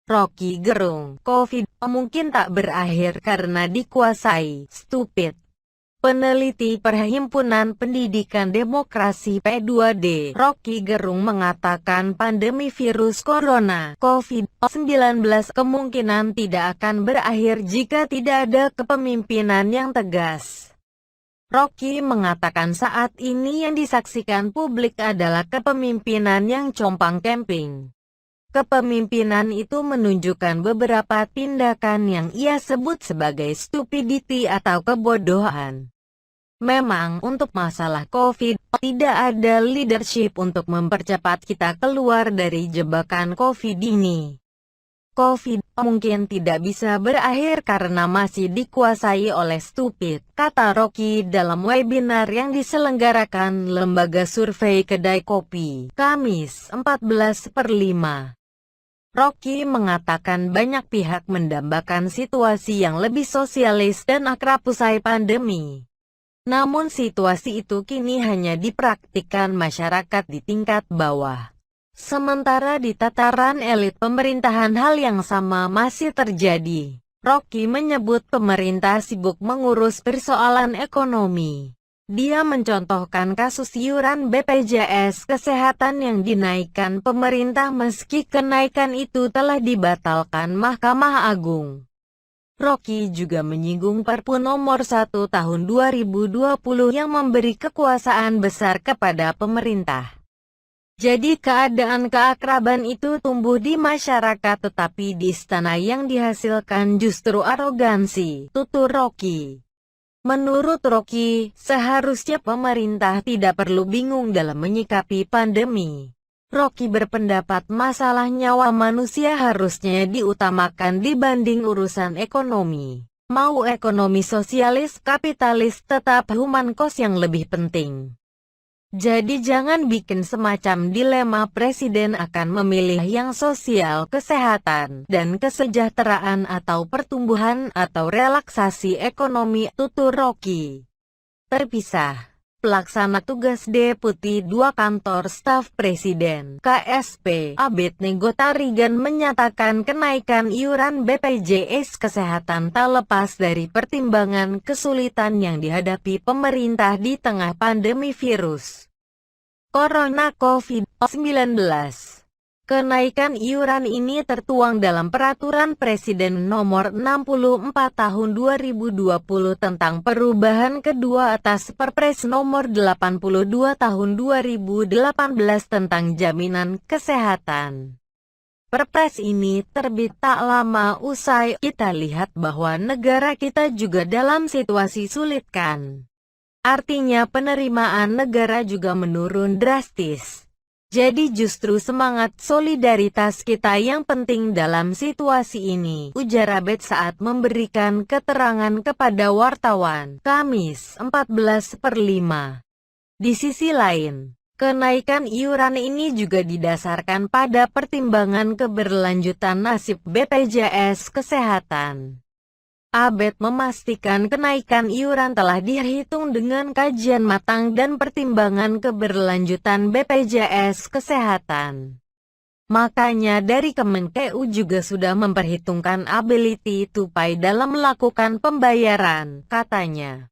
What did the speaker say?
Rocky Gerung, COVID mungkin tak berakhir karena dikuasai, stupid. Peneliti Perhimpunan Pendidikan Demokrasi P2D, Rocky Gerung mengatakan pandemi virus corona, COVID-19 kemungkinan tidak akan berakhir jika tidak ada kepemimpinan yang tegas. Rocky mengatakan saat ini yang disaksikan publik adalah kepemimpinan yang compang-camping. Kepemimpinan itu menunjukkan beberapa tindakan yang ia sebut sebagai stupidity atau kebodohan. Memang, untuk masalah COVID, tidak ada leadership untuk mempercepat kita keluar dari jebakan COVID ini. COVID mungkin tidak bisa berakhir karena masih dikuasai oleh stupid, kata Rocky dalam webinar yang diselenggarakan Lembaga Survei Kedai Kopi, Kamis, 14/5. Rocky mengatakan banyak pihak mendambakan situasi yang lebih sosialis dan akrab usai pandemi. Namun situasi itu kini hanya dipraktikkan masyarakat di tingkat bawah. Sementara di tataran elit pemerintahan hal yang sama masih terjadi. Rocky menyebut pemerintah sibuk mengurus persoalan ekonomi. Dia mencontohkan kasus iuran BPJS Kesehatan yang dinaikkan pemerintah meski kenaikan itu telah dibatalkan Mahkamah Agung. Rocky juga menyinggung Perpu Nomor 1 Tahun 2020 yang memberi kekuasaan besar kepada pemerintah. Jadi keadaan keakraban itu tumbuh di masyarakat tetapi di istana yang dihasilkan justru arogansi, tutur Rocky. Menurut Rocky, seharusnya pemerintah tidak perlu bingung dalam menyikapi pandemi. Rocky berpendapat masalah nyawa manusia harusnya diutamakan dibanding urusan ekonomi. Mau ekonomi sosialis, kapitalis, tetap human cost yang lebih penting. Jadi jangan bikin semacam dilema presiden akan memilih yang sosial, kesehatan, dan kesejahteraan atau pertumbuhan atau relaksasi ekonomi, tutur Rocky. Terpisah. Pelaksana Tugas Deputi 2 Kantor Staf Presiden (KSP) Abednego Tarigan menyatakan kenaikan iuran BPJS Kesehatan tak lepas dari pertimbangan kesulitan yang dihadapi pemerintah di tengah pandemi virus corona COVID-19. Kenaikan iuran ini tertuang dalam Peraturan Presiden Nomor 64 Tahun 2020 tentang perubahan kedua atas Perpres Nomor 82 Tahun 2018 tentang jaminan kesehatan. Perpres ini terbit tak lama usai kita lihat bahwa negara kita juga dalam situasi sulit kan. Artinya penerimaan negara juga menurun drastis. Jadi justru semangat solidaritas kita yang penting dalam situasi ini, ujar Abed saat memberikan keterangan kepada wartawan, Kamis, 14/5. Di sisi lain, kenaikan iuran ini juga didasarkan pada pertimbangan keberlanjutan nasib BPJS Kesehatan. Abed memastikan kenaikan iuran telah dihitung dengan kajian matang dan pertimbangan keberlanjutan BPJS Kesehatan. Makanya dari Kemenkeu juga sudah memperhitungkan ability to pay dalam melakukan pembayaran, katanya.